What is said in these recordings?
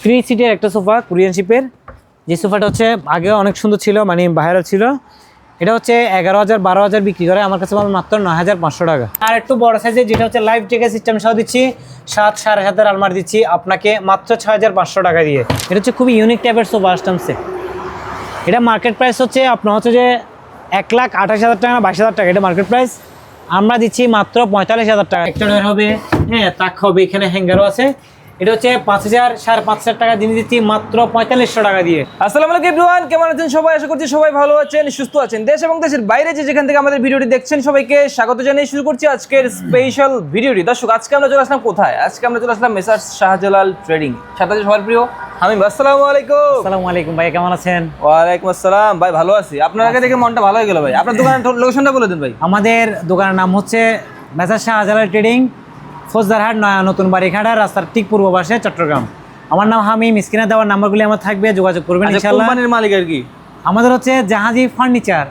Three সিটের একটা sofa Korean শিপের, যে সোফাটা হচ্ছে আগে অনেক সুন্দর ছিল, মানে ভাইরাল ছিল। এটা হচ্ছে 11,000 12,000 বিক্রি করে, আমার কাছে পাবেন মাত্র 9,500 টাকা। আর একটু বড় সাইজের যেটা হচ্ছে লাইভ টেকের সিস্টেম সহ দিচ্ছি, 7-7.5 আলমারি দিচ্ছি আপনাকে মাত্র 6,500 টাকা দিয়ে। এটা হচ্ছে খুবই ইউনিক টাইপের সোফা আসছে। এটা মার্কেট প্রাইস হচ্ছে আপনার হচ্ছে যে 1,28,000 টাকা না 22,000 টাকা, এটা মার্কেট প্রাইস। আমরা দিচ্ছি মাত্র 45,000 টাকা। একটা ডয়ার হবে, হ্যাঁ, তাক হবে, এখানে হ্যাঙ্গারও আছে। এটা হচ্ছে 5,000 5,500 টাকা দিয়ে দিচ্ছি মাত্র 4500 টাকা দিয়ে। আসসালামু আলাইকুম এভরিওয়ান, কেমন আছেন সবাই? আশা করছি সবাই ভালো আছেন, সুস্থ আছেন। দেশ এবং দেশের বাইরে যে যেখান থেকে আমাদের ভিডিওটি দেখছেন সবাইকে স্বাগত জানিয়ে শুরু করছি আজকের স্পেশাল ভিডিওটি। দর্শক, আজকে আমরা চলে আসলাম কোথায়? আজকে আমরা চলে আসলাম মেসার্স শাহজালাল ট্রেডিং, সাথে আছে সবার প্রিয় হামিম। আসসালামু আলাইকুম। আসসালামু আলাইকুম ভাই, কেমন আছেন? ওয়ালাইকুম আসসালাম ভাই, ভালো আছি। আপনার আগে দেখে মনটা ভালো হয়ে গেল ভাই। আপনার দোকানের লোকেশনটা বলে দিন ভাই। আমাদের দোকানের নাম হচ্ছে মেসার্স শাহজালাল ট্রেডিং, ফৌজদারহাট নয়া নতুন বাড়িঘাটা, রাস্তার ঠিক পূর্ব পাশে, চট্টগ্রাম। আমার নাম হামিম। স্ক্রিনে দেওয়ার নাম্বারগুলি আমার থাকবে, যোগাযোগ করবেন ইনশাআল্লাহ। কোম্পানির মালিক আর কি? আমাদের হচ্ছে জাহাজি ফার্নিচার,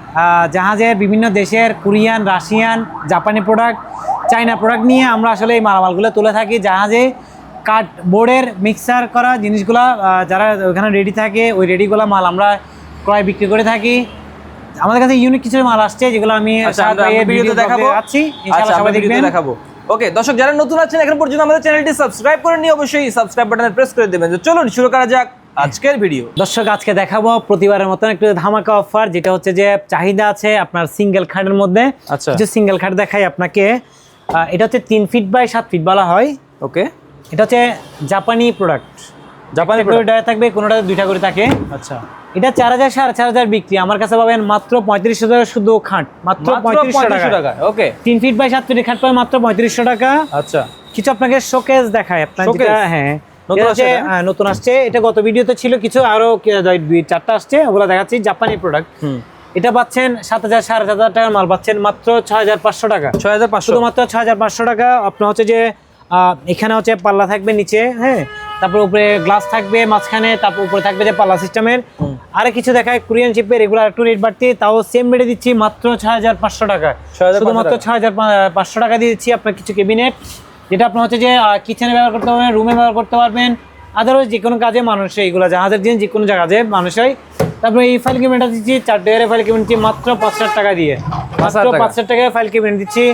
জাহাজের বিভিন্ন দেশের কোরিয়ান, রাশিয়ান, জাপানি প্রোডাক্ট, চাইনা প্রোডাক্ট নিয়ে আমরা আসলে এই মালামালগুলো তুলে থাকি। জাহাজে কাঠ বোর্ডের মিক্সার করা জিনিসগুলো যারা ওখানে রেডি থাকে, ওই রেডিগুলো মাল আমরা ক্রয় বিক্রি করে থাকি। আমাদের কাছে ইউনিক কিছু মাল আসছে যেগুলো আমি দেখাবো। ওকে দর্শক, যারা নতুন আছেন এখন পর্যন্ত আমাদের চ্যানেলটি সাবস্ক্রাইব করেননি, অবশ্যই সাবস্ক্রাইব বাটনে প্রেস করে দেবেন। চলুন শুরু করা যাক আজকের ভিডিও। দর্শক, আজকে দেখাবো প্রতিবারের মতন একটু ধামাকা অফার, যেটা হচ্ছে যে চাহিদা আছে আপনার সিঙ্গেল খাটের মধ্যে। আচ্ছা, কিছু সিঙ্গেল খাট দেখাই আপনাকে। এটা হচ্ছে 3 ফিট বাই 7 ফিট বলা হয়। ওকে, এটা হচ্ছে জাপানি প্রোডাক্ট। জাপানি প্রোডাক্ট থাকবে, কোনোটাতে 2টা করে থাকে। আচ্ছা, এটা 4,000 4,500 বিক্রি, আমার কাছে পাবেন মাত্র 35,000 শুধু খাট, মাত্র 3500 টাকা। ওকে, 3 ফিট বাই 7 ফিটের খাট পাবেন মাত্র 3500 টাকা। আচ্ছা, কিছু আপনাকে শোকেস দেখায় আপনার, যেটা হ্যাঁ নতুন আসছে। এটা গত ভিডিওতে ছিল, কিছু আরো 2-4টা আসছে, ওগুলো দেখাচ্ছি। জাপানি প্রোডাক্ট, এটা পাচ্ছেন 7,000 7,500 টাকার মাল পাচ্ছেন মাত্র 6,500 টাকা। 6,500, শুধুমাত্র 6,500 টাকা। আপনার হচ্ছে যে এখানে হচ্ছে পাল্লা থাকবে নিচে, হ্যাঁ, তারপর উপরে গ্লাস থাকবে মাঝখানে, তারপর উপরে থাকবে যে পাল্লা সিস্টেমের। আরে কিছু দেখায় কোরিয়ান শিপের, এগুলো একটু রেট বাড়তি, তাও সেম রেটে দিচ্ছি মাত্র 6,500 টাকা। শুধুমাত্র 6,500 টাকা দিয়ে দিচ্ছি। আপনার কিছু ক্যাবিনেট, যেটা আপনার হচ্ছে যে কিচেনে ব্যবহার করতে পারবেন, রুমে ব্যবহার করতে পারবেন, আদারওয়াইজ যে কোনো কাজে মানুষ, এইগুলো জাহাজের জিনিস যে কোনো কাজে মানুষ হয়। তারপরে এই ফাইল ক্যাবিনেটটা দিচ্ছি 4 ডয়ারের ফাইল ক্যাবিনেট দিচ্ছি মাত্র 5,000 টাকা দিয়ে, মাত্র 5,000 টাকায় ফাইল ক্যাবিনেট দিচ্ছি।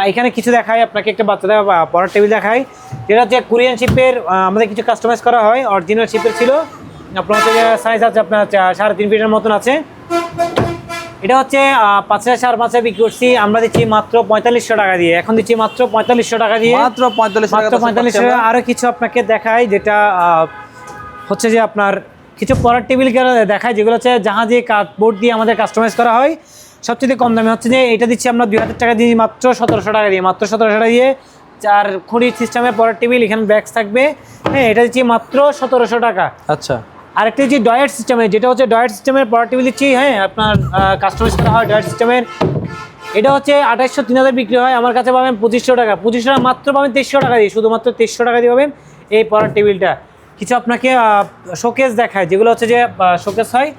এখানে কিছু দেখায় আপনাকে, একটা বাচ্চাদের পড়ার টেবিল দেখায়, যেটা হচ্ছে কোরিয়ান শিপের। আমাদের কিছু কাস্টমাইজ করা হয়, অরিজিনাল শিপের ছিল। আপনার হচ্ছে সাইজ আছে আপনার 3.5 ফিটের মতন আছে। এটা হচ্ছে 5,000 5,500 বিক্রি করছি, আমরা দিচ্ছি মাত্র 4500 টাকা দিয়ে। এখন দিচ্ছি মাত্র 4500 টাকা দিয়ে, মাত্র 4500 টাকা। আরো কিছু আপনাকে দেখায়, যেটা হচ্ছে যে আপনার কিছু পড়ার টেবিল দেখায়, যেগুলো হচ্ছে জাহাজে কাঠবোর্ড দিয়ে আমাদের কাস্টমাইজ করা হয়। সবচেয়ে কম দামে হচ্ছে যে এটা দিচ্ছি আমরা 2,000 টাকা দিয়ে, মাত্র 1,700 টাকা দিয়ে, মাত্র 1,700 টাকা দিয়ে। 4 খুঁড়ি সিস্টেমের পড়ার টেবিল, এখানে ব্যাগস থাকবে, হ্যাঁ, এটা দিচ্ছি মাত্র 1,700 টাকা। আচ্ছা, আরেকটা হচ্ছে ডয়েট সিস্টেমের, যেটা হচ্ছে ডয়েট সিস্টেমের পড়ার টেবিল দিচ্ছি, হ্যাঁ, আপনার কাস্টমাইজ করা হয় ডয়েট সিস্টেমের। এটা হচ্ছে 2,800 3,000 বিক্রি হয়, আমার কাছে পাবেন 2,500 টাকা। 2,500 টাকা মাত্র পাবেন 2,300 টাকা দিয়ে, শুধুমাত্র 2,300 টাকা দিয়ে পাবেন এই পড়ার টেবিলটা। কিছু আপনাকে শোকেস দেখায়, যেগুলো হচ্ছে যে শোকেস হয়,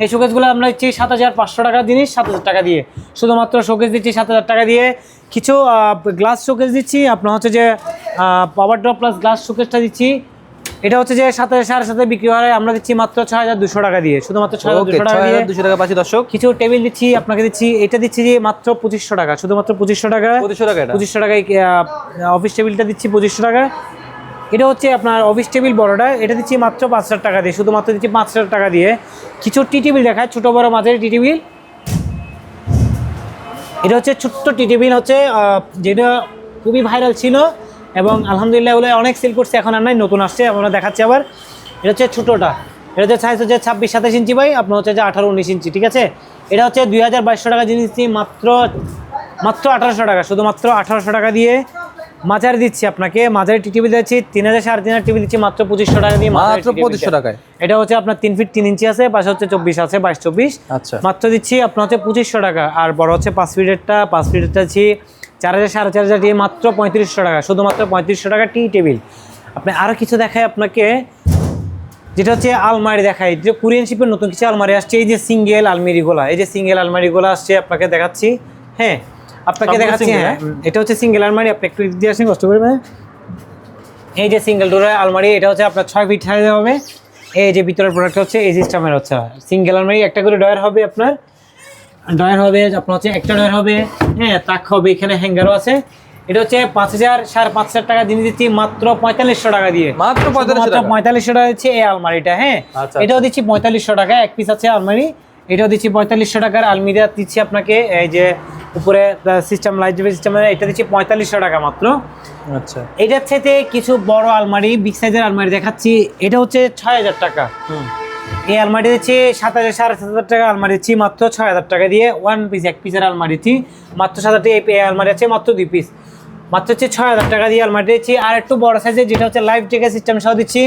এই শোকেসগুলো আমরা দিচ্ছি 7,500 টাকার জিনিস 7,000 টাকা দিয়ে, শুধুমাত্র শোকেস দিচ্ছি 7,000 টাকা দিয়ে। কিছু গ্লাস শোকেস দিচ্ছি, আপনার হচ্ছে যে পাওয়ার ড্রপ প্লাস গ্লাস শোকেসটা দিচ্ছি, এটা হচ্ছে যে 7,000 7,500 বিক্রি হয়, আমরা দিচ্ছি মাত্র 6,200 টাকা দিয়ে, শুধুমাত্র 6,200 টাকা দিয়ে। 200 টাকা পাচ্ছি দর্শক। কিছু টেবিল দিচ্ছি আপনাকে, দিচ্ছি এটা দিচ্ছি যে মাত্র 2,500 টাকা, শুধুমাত্র 2,500 টাকা। 2,500 টাকায় অফিস টেবিলটা দিচ্ছি 2,500 টাকা। এটা হচ্ছে আপনার অফিস টেবিল বড়টা, এটা দিচ্ছি মাত্র 5,000 টাকা দিয়ে, শুধুমাত্র দিচ্ছি 5,000 টাকা দিয়ে। কিছু টি টেবিল দেখায়, ছোটো বড় মাঝারি টি টেবিল। এটা হচ্ছে ছোট্ট টি টেবিল, হচ্ছে যেটা খুবই ভাইরাল ছিল এবং আলহামদুলিল্লাহ বলে অনেক সেল করছে, এখন আর নাই, নতুন আসছে, আমরা দেখাচ্ছি আবার। এটা হচ্ছে ছোটোটা, এটা হচ্ছে সাইজ হচ্ছে 26-27 ইঞ্চি বাই আপনার হচ্ছে যে 18-19 ইঞ্চি, ঠিক আছে। এটা হচ্ছে 2,200 টাকা জিনিস দিচ্ছি মাত্র 1,800 টাকা, শুধুমাত্র 1,800 টাকা দিয়ে। মাঝারি দিচ্ছি আপনাকে, মাঝারি টি টেবিল দিচ্ছি 3,000 3,500 টিভি দিচ্ছি মাত্র 2,500 টাকা দিয়ে, মাত্র 2,500 টাকায়। এটা হচ্ছে আপনার 3 ফিট 3 ইঞ্চি আছে, পাশে হচ্ছে 24 আছে, 22-24। আচ্ছা, মাত্র দিচ্ছি আপনার হচ্ছে 2,500 টাকা। আর বড় হচ্ছে 5 ফিটেরটা, 5 ফিটেরটা দিচ্ছি 4,000 4,500 দিয়ে, মাত্র 3,500 টাকা, শুধুমাত্র 3,500 টাকা টি টেবিল। আপনি আরও কিছু দেখায় আপনাকে, যেটা হচ্ছে আলমারি দেখায়, যে কোরিয়ান শিপের নতুন কিছু আলমারি আসছে, এই যে সিঙ্গেল আলমারিগুলা, এই যে সিঙ্গেল আলমারিগুলো আসছে, আপনাকে দেখাচ্ছি, হ্যাঁ, আপনাকে দেখাচ্ছি। হ্যাঁ, এটা হচ্ছে সিঙ্গেল আলমারি, আপনি একটু দিয়ে আসেন কষ্ট করে। এই যে সিঙ্গেল ডোরের আলমারি, এটা হচ্ছে আপনার 6 ফিট সাইজে হবে। এই যে ভিতরের প্রোডাক্ট হচ্ছে এই সিস্টেমের হচ্ছে সিঙ্গেল আলমারি, একটা করে ডয়ার হবে আপনার, ডয়ার হবে আপনার হচ্ছে একটা ডয়ার হবে, হ্যাঁ তাক হবে, এখানে হ্যাঙ্গারও আছে। এটা হচ্ছে 5,000 5,500 টাকা দিয়ে দিচ্ছি মাত্র 4500 টাকা দিয়ে, মাত্র 4500 টাকা দিচ্ছি এই আলমারিটা। হ্যাঁ আচ্ছা, এটাও দিচ্ছি 4500 টাকা, এক পিস আছে আলমারি, এটাও দিচ্ছি 4500 টাকার। আলমিরা দিচ্ছি আপনাকে এই যে উপরে সিস্টেম লাইট সিস্টেমের, এটা দিচ্ছি 4500 টাকা মাত্র। আচ্ছা, এটার সাথে কিছু বড় আলমারি, বিগ সাইজের আলমারি দেখাচ্ছি। এটা হচ্ছে 6000 টাকা। এই আলমারি দিচ্ছি 7000 7,500 টাকা, আলমারি দিচ্ছি মাত্র 6000 টাকা দিয়ে। ওয়ান পিস, এক পিসের আলমারি দিচ্ছি মাত্র 7,000 টাকা। এই আলমারি আছে মাত্র 2 পিস, মাত্র হচ্ছে 6000 টাকা দিয়ে আলমারি দিচ্ছি। আর একটু বড় সাইজের যেটা হচ্ছে লাইফ জ্যাকেট সিস্টেম সহ দিচ্ছি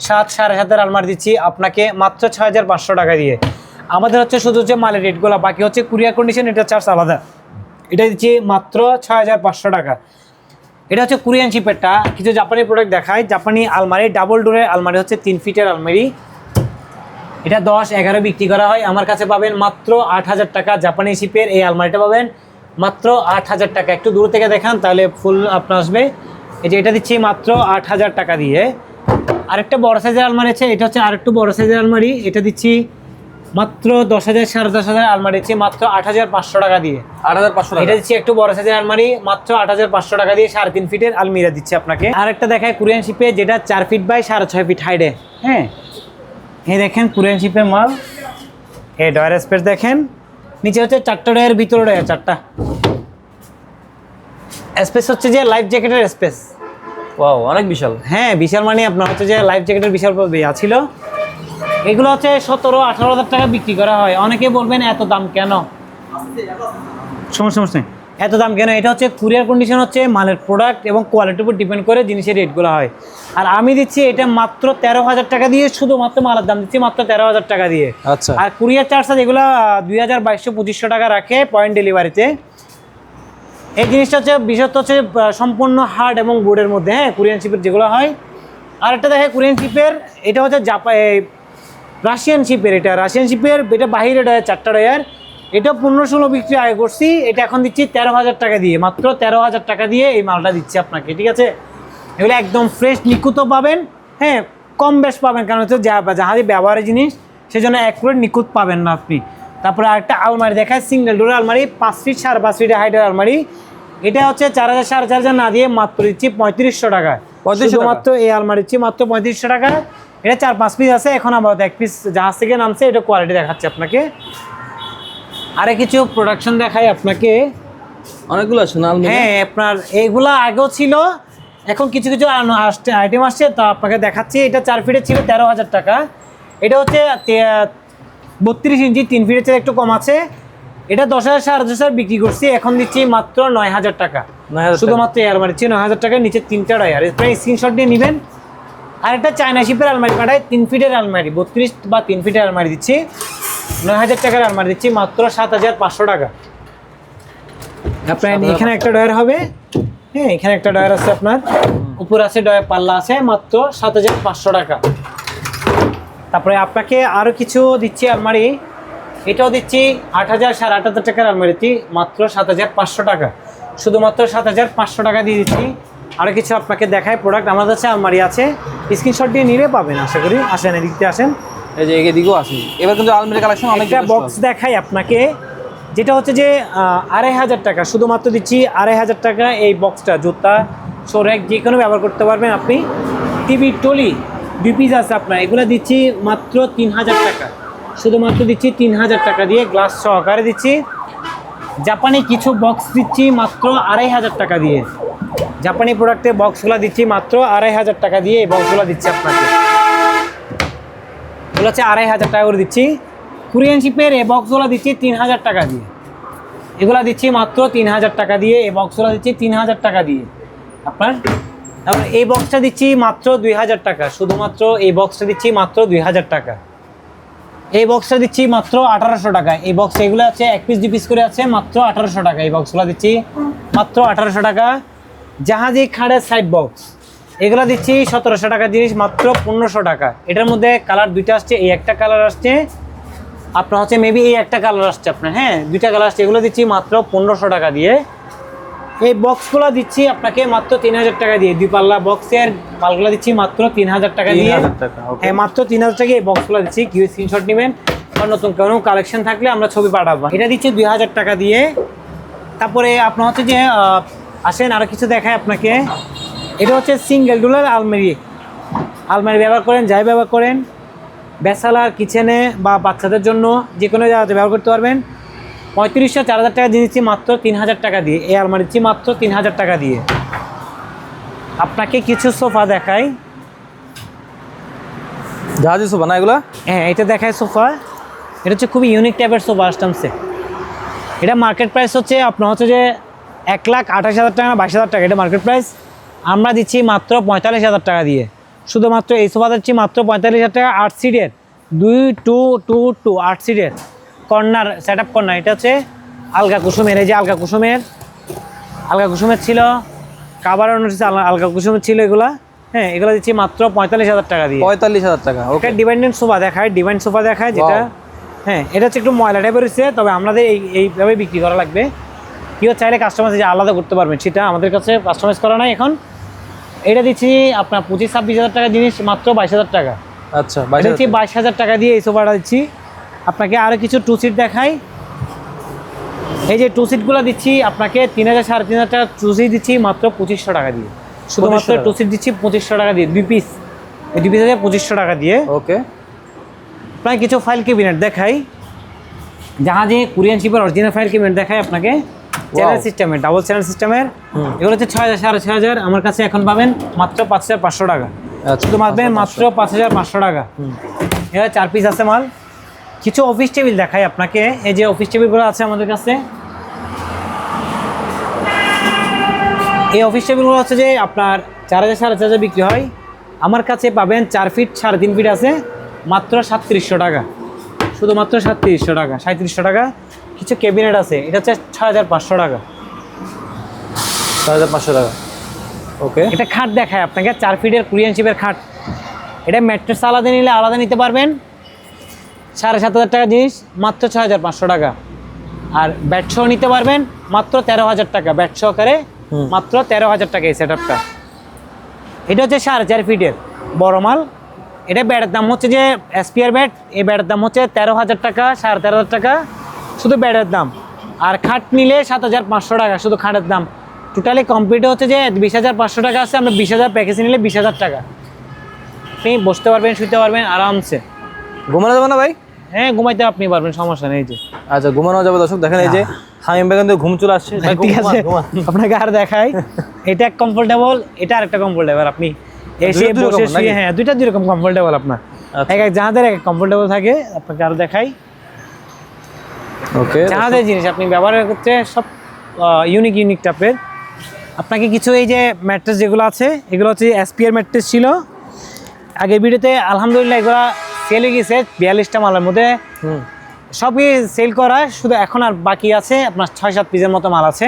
7,500 আলমারি দিচ্ছি আপনাকে মাত্র 6500 টাকা দিয়ে। আমাদের হচ্ছে শুধু হচ্ছে মালের রেটগুলো, বাকি হচ্ছে কুরিয়ার কন্ডিশন, এটা চার্জ আলাদা। এটা দিচ্ছি মাত্র 6500 টাকা। এটা হচ্ছে কোরিয়ান শিপেরটা। কিছু জাপানি প্রোডাক্ট দেখায়, জাপানি আলমারি, ডাবল ডোরের আলমারি হচ্ছে 3 ফিটের আলমারি। এটা 10-11 বিক্রি করা হয়, আমার কাছে পাবেন মাত্র 8000 টাকা। জাপানি শিপের এই আলমারিটা পাবেন মাত্র 8000 টাকা। একটু দূর থেকে দেখান তাহলে ফুল আপনার আসবে। এই যে এটা দিচ্ছি মাত্র 8000 টাকা দিয়ে। আরেকটা বড় সাইজের আলমারি আছে, এটা হচ্ছে আরেকটু বড় সাইজের আলমারি, এটা দিচ্ছি মাত্র 10,000 10,500 আলমারি দিচ্ছি মাত্র 8500 টাকা দিয়ে। 8500 টাকা। এটা দিচ্ছি একটু বড় সাইজের আলমারি মাত্র 8500 টাকা দিয়ে, 3.5 ফিটের আলমিরা দিচ্ছি আপনাকে। আরেকটা দেখায় কোরিয়ান শিপে, যেটা 4 ফিট বাই 6.5 ফিট হাইটে। হ্যাঁ এই দেখেন কোরিয়ান শিপের মাল। এই ডয়ার স্পেস দেখেন, নিচে হচ্ছে 4টা ডয়ার, ভিতরে ডয়ার 4টা। স্পেস হচ্ছে যে লাইফ জ্যাকেটের স্পেস। ওয়াও, অনেক বিশাল। হ্যাঁ বিশাল, মানে আপনার হচ্ছে যে লাইফ জ্যাকেটের বিশাল ছিল। এগুলো হচ্ছে 17-18 হাজার টাকা বিক্রি করা হয়। অনেকে বলবেন এত দাম কেন, সমস্যা নেই, এত দাম কেন? এটা হচ্ছে কুরিয়ার কন্ডিশন, হচ্ছে মালের প্রোডাক্ট এবং কোয়ালিটির উপর ডিপেন্ড করে জিনিসের রেটগুলো হয়। আর আমি দিচ্ছি এটা মাত্র 13,000 টাকা দিয়ে, শুধুমাত্র মালের দাম দিচ্ছি মাত্র 13,000 টাকা দিয়ে। আচ্ছা, আর কুরিয়ার চার্জ যেগুলো 2200-2500 টাকা রাখে পয়েন্ট ডেলিভারিতে। এই জিনিসটা হচ্ছে বিশেষত হচ্ছে সম্পূর্ণ হার্ড এবং বোর্ডের মধ্যে, হ্যাঁ কোরিয়ান শিপের যেগুলো হয়। আর একটা দেখে কোরিয়ান শিপের, এটা হচ্ছে রাশিয়ান শিপের। এটা রাশিয়ান শিপের, এটা বাহিরে ডয়ার 4টা ডয়ার। এটা 15-16 বিক্রি আগে করছি, এটা এখন দিচ্ছি 13,000 টাকা দিয়ে, মাত্র 13,000 টাকা দিয়ে এই মালটা দিচ্ছি আপনাকে। ঠিক আছে, এগুলো একদম ফ্রেশ নিখুঁতও পাবেন, হ্যাঁ কম বেশ পাবেন, কারণ হচ্ছে জাহাজে ব্যবহারের জিনিস, সেজন্য অ্যাকুরেট নিখুঁত পাবেন না আপনি। তারপরে আরেকটা আলমারি দেখায়, সিঙ্গেল ডোরের আলমারি, 5 ফিট 5.5 ফিটের হাইটের আলমারি। এটা হচ্ছে 4,000 4,500 না দিয়ে মাত্র দিচ্ছি 3500 টাকা। শুধুমাত্র এই আলমারি দিচ্ছি মাত্র 3500 টাকা। এটা 4-5 পিস আছে, এখন আমরা 1 পিস জাহাজ থেকে নামছে, এটা কোয়ালিটি দেখাচ্ছে আপনাকে। আরে কিছু প্রোডাকশন দেখাই আপনাকে, অনেকগুলো আছে না আলমারি? হ্যাঁ আপনার এইগুলা আগেও ছিল, এখন কিছু কিছু আইটেম আসছে, তো আপনাকে দেখাচ্ছি। এটা 4 ফিটের ছিল 13,000 টাকা। এটা হচ্ছে 32 ইঞ্চি, 3 ফিটের চেয়ে একটু কম আছে। এটা 10,000 10,500 বিক্রি করছি, এখন দিচ্ছি মাত্র 9,000 টাকা। শুধুমাত্র এই আলমারি দিচ্ছি 9,000 টাকা, নিচে 3টা ডয়ার। এরপরে স্ক্রিনশট দিয়ে নেবেন। আর একটা চায়না শিপের আলমারি পাঠায়, 3 ফিটের আলমারি, 32 বা 3 ফিটের আলমারি দিচ্ছি 9,000 টাকার আলমারি দিচ্ছি মাত্র 7,500 টাকা। আপনার এখানে একটা ডয়ার হবে, হ্যাঁ এখানে একটা ডয়ার আছে আপনার, উপরে আছে ডয়ার পাল্লা আছে, মাত্র 7,500 টাকা। তারপরে আপনাকে আরও কিছু দিচ্ছি আলমারি, এটাও দিচ্ছি 8,000 8,500 টাকার আলমারি দিচ্ছি মাত্র 7,500 টাকা। শুধুমাত্র 7,500 টাকা দিয়ে দিচ্ছি। আরও কিছু আপনাকে দেখায় প্রোডাক্ট আমাদের কাছে আলমারি আছে, স্ক্রিনশট দিয়ে নিলে পাবেন আশা করি। আসেন এদিকে আসেন, এই যে এদিকেও আছে। এবার কিন্তু আলমারি কালেকশন অনেক। একটা বক্স দেখাই আপনাকে, যেটা হচ্ছে যে 2,500 টাকা, শুধুমাত্র দিচ্ছি 2,500 টাকা। এই বক্সটা জুতা সোরেক যে কোনো ব্যবহার করতে পারবেন আপনি। টিভি টলি 2 পিস আছে আপনার, এগুলো দিচ্ছি মাত্র 3,000 টাকা। শুধুমাত্র দিচ্ছি 3,000 টাকা দিয়ে, গ্লাস সহকারে দিচ্ছি। জাপানি কিছু বক্স দিচ্ছি মাত্র 2,500 টাকা দিয়ে। জাপানি প্রোডাক্টের বক্সগুলো দিচ্ছি মাত্র 2,500 টাকা দিয়ে। এই বক্সগুলো দিচ্ছি আপনাকে, এগুলো হচ্ছে 2,500 টাকা করে দিচ্ছি। কোরিয়ান শিপের এই বক্সগুলো দিচ্ছি 3,000 টাকা দিয়ে। এগুলো দিচ্ছি মাত্র 3,000 টাকা দিয়ে। এই বক্সগুলো দিচ্ছি 3,000 টাকা দিয়ে আপনার। তারপর এই বক্সটা দিচ্ছি মাত্র 2,000 টাকা। শুধুমাত্র এই বক্সটা দিচ্ছি মাত্র 2,000 টাকা। এই বক্সটা দিচ্ছি মাত্র 1,800 টাকা। এই বক্স এগুলো আছে 1 পিস 2 পিস করে আছে, মাত্র 1,800 টাকা। এই বক্সগুলো দিচ্ছি মাত্র 1,800 টাকা। জাহাজি খাড়ের সাইড বক্স এগুলো দিচ্ছি 1,700 টাকার জিনিস, মাত্র 1,500 টাকা। এটার মধ্যে কালার 2টা আসছে, এই একটা কালার আসছে আপনার, হচ্ছে মেবি এই একটা কালার আসছে আপনার, হ্যাঁ 2টা কালার আসছে। এগুলো দিচ্ছি মাত্র 1,500 টাকা দিয়ে। এই বক্সগুলো দিচ্ছি আপনাকে মাত্র 3000 টাকা দিয়ে, দুই পাল্লা বক্সের মালগুলো দিচ্ছি মাত্র 3000 টাকা দিয়ে। 3000 টাকা, ওকে। হ্যাঁ, মাত্র 3000 টাকা এই বক্সগুলো দিচ্ছি। কেউ স্ক্রিনশট নেবেন আর নতুন কোনো কালেকশন থাকলে আমরা ছবি পাঠাবো। এটা দিচ্ছি 2000 টাকা দিয়ে। তারপরে আপনার হচ্ছে যে আসেন আরও কিছু দেখায় আপনাকে। এটা হচ্ছে সিঙ্গেল ডোলার আলমারি। আলমারি ব্যবহার করেন, যাই ব্যবহার করেন, ব্যাচেলার, কিচেনে বা বাচ্চাদের জন্য যে কোনো জায়গাতে ব্যবহার করতে পারবেন। 3500 4000 টাকা দিয়ে দিচ্ছি মাত্র 3000 টাকা দিয়ে। এই আলমারি দিচ্ছি মাত্র 3000 টাকা দিয়ে। আপনাকে কিছু সোফা দেখাই। জাহাজি সোফা না এগুলা? হ্যাঁ, এটা দেখায় সোফা। এটা হচ্ছে খুবই ইউনিক টাইপের সোফা আসতামছে। এটা মার্কেট প্রাইস হচ্ছে আপনার হচ্ছে যে 1,28,000 টাকা না 22,000 টাকা, এটা মার্কেট প্রাইস। আমরা দিচ্ছি মাত্র 45,000 টাকা দিয়ে। শুধুমাত্র এই সোফা দিচ্ছি মাত্র 45,000 টাকা। 8 সিটের 2 8 সিটের কর্নার সেট আপ কর্নার। এটা হচ্ছে আলগা কুসুমের। এই যে আলগা কুসুমের ছিল, কাবার আলগা কুসুমের ছিল এগুলা। হ্যাঁ, এগুলো দিচ্ছি মাত্র 45,000 টাকা দিয়ে। 45,000 টাকা, ওকে। ডিভাইডেন্ট সোফা দেখায়, ডিভাইন সোফা দেখায় যেটা। হ্যাঁ, এটা হচ্ছে একটু ময়লা টাইপের হচ্ছে, তবে আমাদের এইভাবে বিক্রি করা লাগবে। কেউ চাইলে কাস্টমাইজ যে আলাদা করতে পারবেন, সেটা আমাদের কাছে কাস্টমাইজ করা নাই এখন। এটা দিচ্ছি আপনার 25-26,000 টাকা জিনিস মাত্র 22,000 টাকা। আচ্ছা, এটা দিচ্ছি 22,000 টাকা দিয়ে এই সোফাটা দিচ্ছি। আপনাকে আরও কিছু 2 সিট দেখাই। এই যে 2 সিটগুলো দিচ্ছি আপনাকে 3,000 3,500 টাকা 2 সিট দিচ্ছি মাত্র 2500 টাকা দিয়ে। শুধুমাত্র 2 সিট দিচ্ছি 2500 টাকা দিয়ে, 2 পিস। এই 2 পিস আছে 2500 টাকা দিয়ে। ওকে। প্রায় কিছু ফাইল ক্যাবিনেট দেখাই। জাহাজে কোরিয়ান শিপের অরিজিনাল ফাইল ক্যাবিনেট দেখাই আপনাকে। চ্যানেল সিস্টেমের, ডাবল চ্যানেল সিস্টেমের। এগুলো হচ্ছে 6,000 6,500। আমার কাছে এখন পাবেন মাত্র 5,500 টাকা। শুধু পাবেন মাত্র 5,500 টাকা। এবার 4 পিস আছে মাল। কিছু অফিস টেবিল দেখাই আপনাকে। এই যে অফিস টেবিলগুলো আছে আমাদের কাছে। এই অফিস টেবিলগুলো হচ্ছে যে আপনার 4,000 4,500 বিক্রি হয়। আমার কাছে পাবেন 4 ফিট 3.5 ফিট আছে মাত্র 3700 টাকা। শুধুমাত্র 3700 টাকা, 3700 টাকা। কিছু ক্যাবিনেট আছে, এটা হচ্ছে 6,500 টাকা। 6,500 টাকা, ওকে। এটা খাট দেখায় আপনাকে, 4 ফিটের কোরিয়ান শিপের খাট। এটা ম্যাট্রেস আলাদা নিলে আলাদা নিতে পারবেন। 7,500 টাকা জিনিস মাত্র 6,500 টাকা। আর ব্যাট সহ নিতে পারবেন মাত্র 13,000 টাকা। ব্যাট সহকারে মাত্র 13,000 টাকা এই সেট আপটা। এটা হচ্ছে 4.5 ফিটের বড় মাল। এটা ব্যাটের দাম হচ্ছে যে এসপিআর ব্যাট। এই ব্যাটের দাম হচ্ছে 13,000 টাকা, 13,500 টাকা শুধু ব্যাটের দাম। আর খাট নিলে 7,500 টাকা শুধু খাটের দাম। টোটালি কমপ্লিট হচ্ছে যে 20,500 টাকা আছে। আমরা 20,000 প্যাকেজ নিলে 20,000 টাকা। আপনি বসতে পারবেন, শুতে পারবেন আরামসে। ঘুমানো যাবে না ভাই? হ্যাঁ, ঘুমাইতে আপনি পারবেন, সমস্যা নেই। যে আচ্ছা, ঘুমানো যাবে। দর্শক দেখেন, এই যে হামিম বেগম ঘুম চলে আসছে। ঠিক আছে, আপনাকে আর দেখাই। এটা কমফোর্টেবল, এটা আরেকটা কমফোর্টেবল। আপনি এসে বসে শুয়ে, হ্যাঁ, দুইটা দুই রকম কমফোর্টেবল আপনার। এক এক জাহাজের এক কমফোর্টেবল থাকে। আপনাকে আরো দেখাই। ওকে, জাহাজের জিনিস আপনি ব্যবহার করতে সব ইউনিক টাইপের। আপনাকে কিছু এই যে ম্যাট্রেস যেগুলো আছে, এগুলো হচ্ছে এসপিআর ম্যাট্রেস ছিল আগের ভিডিওতে। আলহামদুলিল্লাহ এগুলো সেল হয়ে গেছে 42টা মালের মধ্যে। সবই সেল করা, শুধু এখন আর বাকি আছে আপনার 6-7 পিসের মতো মাল আছে,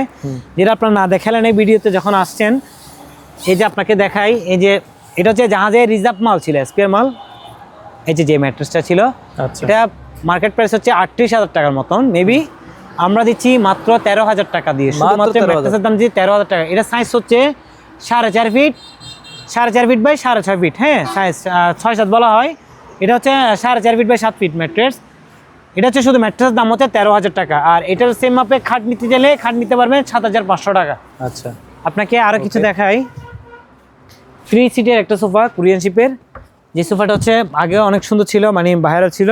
যেটা আপনার না দেখালেন এই ভিডিওতে যখন আসছেন। এই যে আপনাকে দেখাই, এই যে এটা হচ্ছে জাহাজের রিজার্ভ মাল ছিল, এসপিআর মাল। এই যে ম্যাট্রেসটা ছিল, এটা মার্কেট প্রাইস হচ্ছে 38,000 টাকার মতন মেবি। আমরা দিচ্ছি মাত্র 13,000 টাকা দিয়ে। শুধুমাত্র ম্যাট্রেসের দাম দিচ্ছি 13,000 টাকা। এটা সাইজ হচ্ছে 4.5 ফিট, 4.5 ফিট বাই 6.5 ফিট। হ্যাঁ, সাইজ 6-7 বলা হয়। এটা হচ্ছে 4.5 ফিট বাই 7 ফিট ম্যাট্রেস। এটা হচ্ছে শুধু ম্যাট্রেসের দাম হচ্ছে 13,000 টাকা। আর এটার সেম মাপে খাট নিতে গেলে খাট নিতে পারবেন 7,500 টাকা। আচ্ছা, আপনাকে আরও কিছু দেখাই। 3 সিটের একটা সোফা কোরিয়ান শিপের। যে সোফাটা হচ্ছে আগে অনেক সুন্দর ছিল, মানে বাইরে ছিল।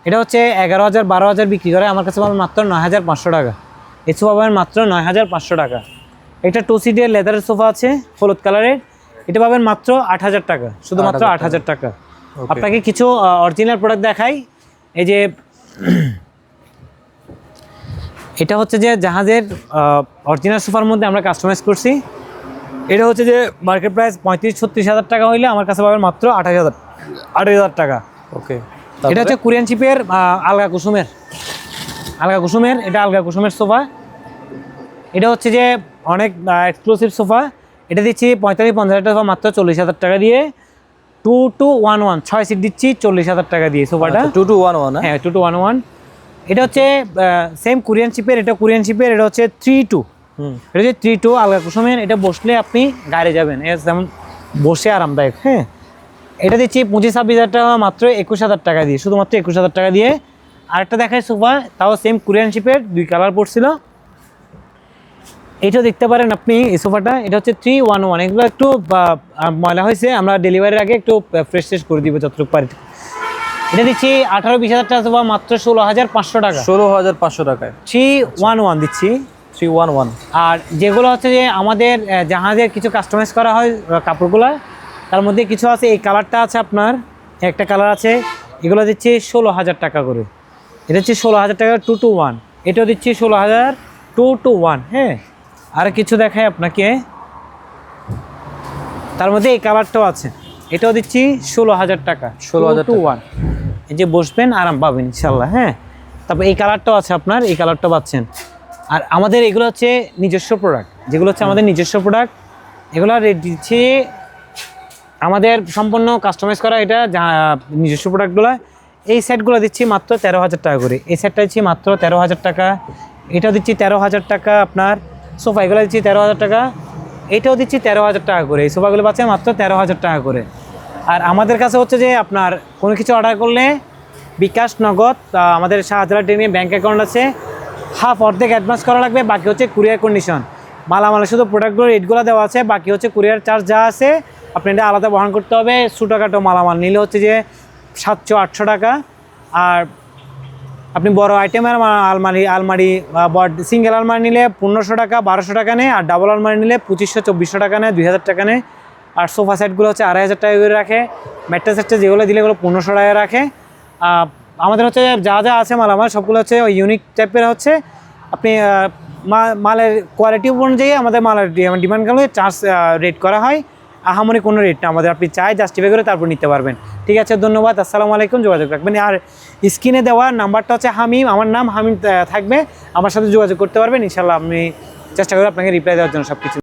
এটা হচ্ছে 11,000 12,000 বিক্রি করে। আমার কাছে পাবেন মাত্র 9,500 টাকা। এই সোফা পাবেন মাত্র 9,500 টাকা। এটা 2 সিটের লেদারের সোফা আছে হলুদ কালারের। এটা পাবেন মাত্র 8,000 টাকা, শুধুমাত্র 8,000 টাকা। আপনাকে কিছু অরিজিনাল প্রোডাক্ট দেখাই। এই যে এটা হচ্ছে যে জাহাজের অরিজিনাল সোফার মধ্যে আমরা কাস্টমাইজ করছি। এটা হচ্ছে যে মার্কেট প্রাইস 35-36,000 টাকা হইলে আমার কাছে পাবেন মাত্র 8,000 টাকা। ওকে, এটা হচ্ছে কোরিয়ান শিপের আলগা কুসুমের। এটা আলগা কুসুমের সোফা। এটা হচ্ছে যে অনেক এক্সক্লুসিভ সোফা। এটা দিচ্ছি 45-50,000 টাকা মাত্র 40,000 টাকা দিয়ে। 2211 6 সিট দিচ্ছি 40,000 টাকা দিয়ে সোফাটা। 2211, হ্যাঁ 2211। এটা হচ্ছে সেম কোরিয়ান শিপের। এটা কোরিয়ান শিপের। এটা হচ্ছে 3-2 এটা যে 3-2 আলগা কুসুমের, এটা বসলে আপনি গাড়ি যাবেন, যেমন বসে আরামদায়ক। হ্যাঁ, এটা দিচ্ছি 25-26 টাকা মাত্র, 21,000 টাকা দিয়ে, শুধুমাত্র 21,000 টাকা দিয়ে। আরেকটা দেখায় সোফা, তাও সেম কোরিয়ান শিপের, 2 কালার পড়ছিল। এটাও দেখতে পারেন আপনি এই সোফাটা, এটা হচ্ছে 311। এগুলো একটু ময়লা হয়েছে, আমরা ডেলিভারির আগে একটু ফ্রেশ ট্রেশ করে দিব যতটুকু পারি। এটা দিচ্ছি 18-20,000 টাকা সোফা মাত্র 16,500 টাকা। 16,500 টাকায় 311 দিচ্ছি। 311। আর যেগুলো হচ্ছে যে আমাদের জাহাজের কিছু কাস্টমাইজ করা হয় কাপড়গুলো, তার মধ্যে কিছু আছে, এই কালারটা আছে আপনার, একটা কালার আছে, এগুলো দিচ্ছি 16,000 টাকা করে। এটা হচ্ছে 16,000 টাকা 221। এটাও দিচ্ছি 16,221। হ্যাঁ, আর কিছু দেখায় আপনাকে, তার মধ্যে এই কালারটাও আছে, এটাও দিচ্ছি 16,000 টাকা। 16,221। এই যে বসবেন আরাম পাবেন ইনশাল্লাহ। হ্যাঁ, তারপর এই কালারটাও আছে আপনার, এই কালারটাও পাচ্ছেন। আর আমাদের এগুলো হচ্ছে নিজস্ব প্রোডাক্ট, যেগুলো হচ্ছে আমাদের নিজস্ব প্রোডাক্ট, এগুলো রেট দিচ্ছি আমাদের সম্পূর্ণ কাস্টমাইজ করা, এটা নিজস্ব প্রোডাক্টগুলো। এই সেটগুলো দিচ্ছি মাত্র 13,000 টাকা করে। এই সেটটা দিচ্ছি মাত্র 13,000 টাকা। এটাও দিচ্ছি 13,000 টাকা আপনার। সোফা এগুলো দিচ্ছি 13,000 টাকা। এটাও দিচ্ছি 13,000 টাকা করে। এই সোফাগুলো পাচ্ছে মাত্র 13,000 টাকা করে। আর আমাদের কাছে হচ্ছে যে আপনার কোনো কিছু অর্ডার করলে বিকাশ, নগদ, আমাদের শাহজালাল ট্রেনে ব্যাঙ্ক অ্যাকাউন্ট আছে, অর্ধেক অ্যাডভান্স করা লাগবে, বাকি হচ্ছে কুরিয়ার কন্ডিশন। মালামালে শুধু প্রোডাক্টগুলো রেটগুলো দেওয়া আছে, বাকি হচ্ছে কুরিয়ার চার্জ যা আছে আপনি এটা আলাদা বহন করতে হবে। ছোটোখাটো মালামাল নিলে হচ্ছে যে 700-800 টাকা। আর আপনি বড় আইটেমের আলমারি সিঙ্গেল আলমারি নিলে 1,500 টাকা, 1,200 টাকা নেয়। আর ডাবল আলমারি নিলে 2,500-2,400 টাকা নেয়, 2,000 টাকা নেয়। আর সোফা সেটগুলো হচ্ছে 2,500 টাকা করে রাখে। ম্যাট্রেস সেটটা যেগুলো দিলে এগুলো 1,500 টাকা রাখে। আমাদের হচ্ছে যা যা আছে মালামাল সবগুলো হচ্ছে ওই ইউনিক টাইপের হচ্ছে। আপনি মালের কোয়ালিটি অনুযায়ী আমাদের মালের ডিমান্ড করলে চার্জ রেট করা হয়। আহামরি কোনো রেট না আমাদের, আপনি চাই জাস্টিফাই করে তারপর নিতে পারবেন। ঠিক আছে, ধন্যবাদ, আসসালামু আলাইকুম, যোগাযোগ রাখবেন। আর স্ক্রিনে দেওয়া নাম্বারটা হচ্ছে হামিম, আমার নাম হামিম থাকবে, আমার সাথে যোগাযোগ করতে পারবেন ইনশাল্লাহ। আমি চেষ্টা করি আপনাকে রিপ্লাই দেওয়ার জন্য সব কিছু।